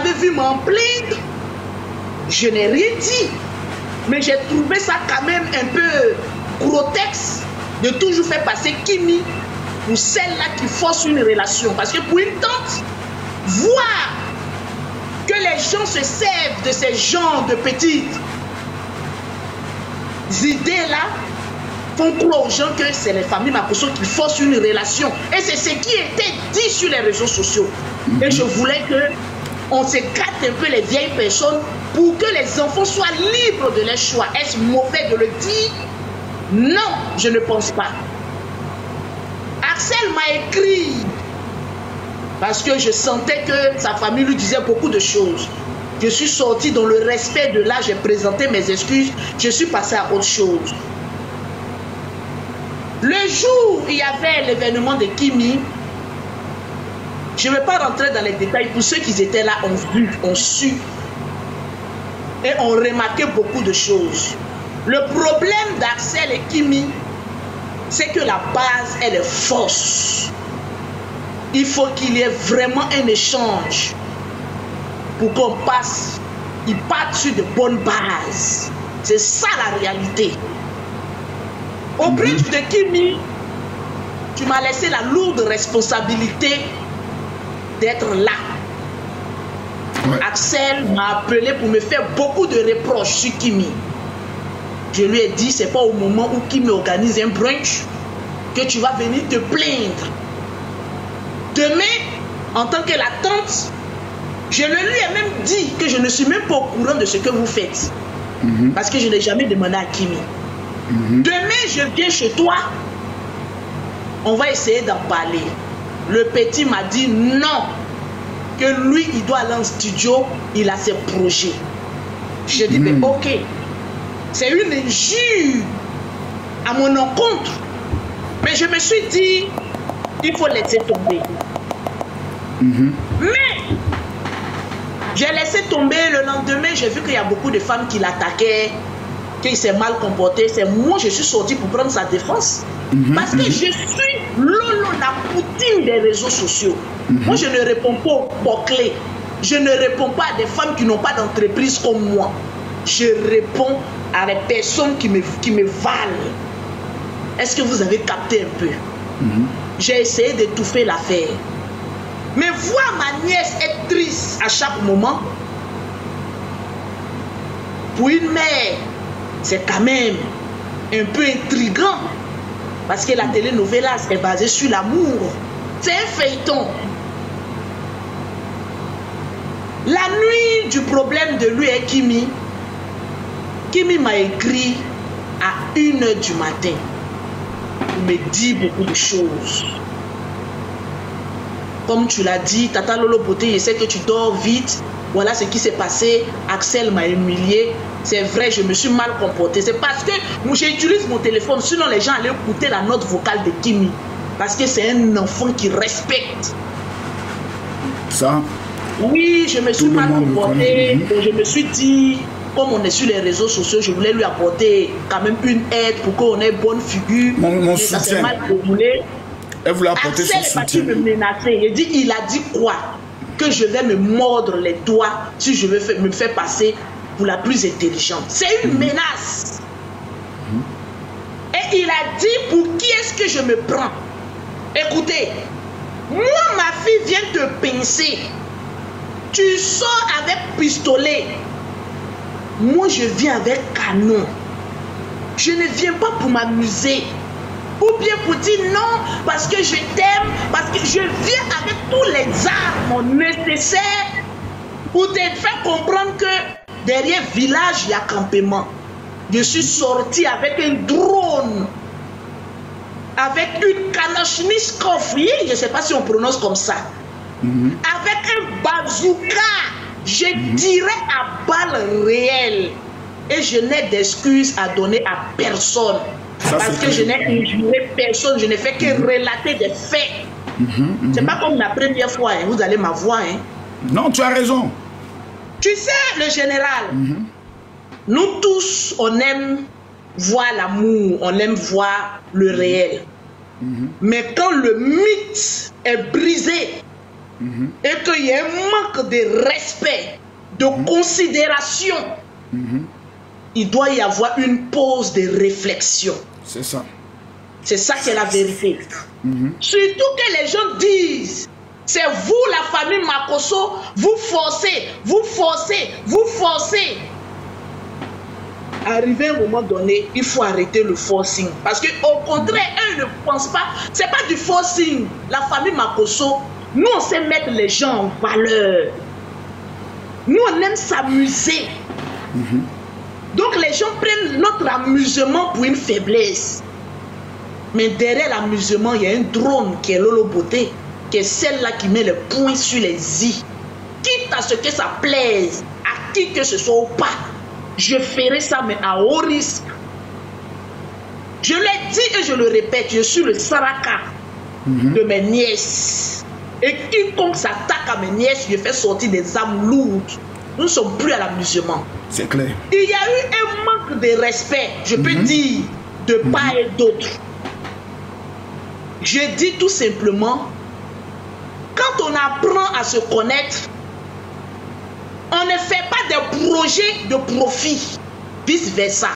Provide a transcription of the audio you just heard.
m'avez vu m'en plaindre, je n'ai rien dit. Mais j'ai trouvé ça quand même un peu grotesque de toujours faire passer Kimi pour celle-là qui force une relation. Parce que pour une tante, voir que les gens se servent de ces genres de petites idées-là font croire aux gens que c'est les familles Makosso qui forcent une relation. Et c'est ce qui était dit sur les réseaux sociaux. Et je voulais qu'on se gratte un peu les vieilles personnes pour que les enfants soient libres de leur choix. Est-ce mauvais de le dire? Non, je ne pense pas. Axel m'a écrit parce que je sentais que sa famille lui disait beaucoup de choses. Je suis sorti dans le respect de là, j'ai présenté mes excuses, je suis passé à autre chose. Le jour où il y avait l'événement de Kimi, je ne vais pas rentrer dans les détails, pour ceux qui étaient là ont vu, ont su et ont remarqué beaucoup de choses. Le problème d'Axel et Kimi, c'est que la base, elle est fausse. Il faut qu'il y ait vraiment un échange pour qu'on passe, ils partent sur de bonnes bases. C'est ça la réalité. Au bridge de Kimi, tu m'as laissé la lourde responsabilité d'être là. Ouais. Axel m'a appelé pour me faire beaucoup de reproches sur Kimi. Je lui ai dit, c'est pas au moment où Kimi organise un brunch que tu vas venir te plaindre. Demain, en tant que la tante, je lui ai même dit que je ne suis même pas au courant de ce que vous faites. Parce que je n'ai jamais demandé à Kimi. Demain, je viens chez toi. On va essayer d'en parler. Le petit m'a dit non. Que lui, il doit aller en studio. Il a ses projets. Je dis, mais ok. C'est une injure à mon encontre. Mais je me suis dit, il faut laisser tomber. Mais j'ai laissé tomber. Le lendemain, j'ai vu qu'il y a beaucoup de femmes qui l'attaquaient, qu'il s'est mal comporté. C'est moi, je suis sortie pour prendre sa défense. Parce que je suis Lolo, la poutine des réseaux sociaux. Moi, je ne réponds pas aux bouclés. Je ne réponds pas à des femmes qui n'ont pas d'entreprise comme moi. Je réponds à des personnes qui me valent. Est-ce que vous avez capté un peu? J'ai essayé d'étouffer l'affaire. Mais voir ma nièce être triste à chaque moment, pour une mère, c'est quand même un peu intriguant. Parce que la telenovela est basée sur l'amour. C'est un feuilleton. La nuit du problème de lui et Kimi, Kimi m'a écrit à 1h du matin. Il me dit beaucoup de choses. Comme tu l'as dit, Tata Lolo Poté, je sais que tu dors vite. Voilà ce qui s'est passé. Axel m'a humilié. C'est vrai, je me suis mal comporté. C'est parce que j'utilise mon téléphone. Sinon, les gens allaient écouter la note vocale de Kimi. Parce que c'est un enfant qui respecte. Ça? Oui, je me suis mal comporté. Je me suis dit, comme on est sur les réseaux sociaux, je voulais lui apporter quand même une aide pour qu'on ait bonne figure. Mon ça soutien. s'est mal déroulé. Elle voulait apporter son soutien. Axel est parti me menacer. Il a dit quoi? Que je vais me mordre les doigts si je veux me faire passer pour la plus intelligente. C'est une menace. Et il a dit, pour qui est-ce que je me prends? Écoutez, moi, ma fille vient te pincer. Tu sors avec pistolet. Moi, je viens avec canon. Je ne viens pas pour m'amuser. Ou bien pour dire non, parce que je t'aime, parce que je viens avec tous les armes nécessaires pour te faire comprendre que derrière le village, il y a campement. Je suis sorti avec un drone, avec une kalachnikov, je ne sais pas si on prononce comme ça, avec un bazooka, je tirais à balles réelles et je n'ai d'excuses à donner à personne. Parce que je n'ai injuré personne, je n'ai fait que relater des faits. C'est pas comme la première fois, hein, vous allez m'avoir. Hein. Non, tu as raison. Tu sais, le général, nous tous, on aime voir l'amour, on aime voir le réel. Mais quand le mythe est brisé, et qu'il y ait un manque de respect, de considération, il doit y avoir une pause de réflexion. C'est ça. C'est ça qui est la vérité. Surtout que les gens disent, c'est vous la famille Makosso, vous forcez, vous forcez, vous forcez. Arrivé à un moment donné, il faut arrêter le forcing. Parce qu'au contraire, eux ne pensent pas, c'est pas du forcing. La famille Makosso, nous on sait mettre les gens en valeur. Nous on aime s'amuser. Donc les gens prennent notre amusement pour une faiblesse. Mais derrière l'amusement, il y a un drone qui est Lolo Beauté, qui est celle-là qui met le point sur les i. Quitte à ce que ça plaise, à qui que ce soit ou pas, je ferai ça, mais à haut risque. Je l'ai dit et je le répète, je suis le saraka de mes nièces. Et quiconque s'attaque à mes nièces, je fais sortir des âmes lourdes. Nous ne sommes plus à l'amusement. C'est clair. Il y a eu un manque de respect, je peux dire, de part et d'autre. Je dis tout simplement, quand on apprend à se connaître, on ne fait pas des projets de profit, vice versa.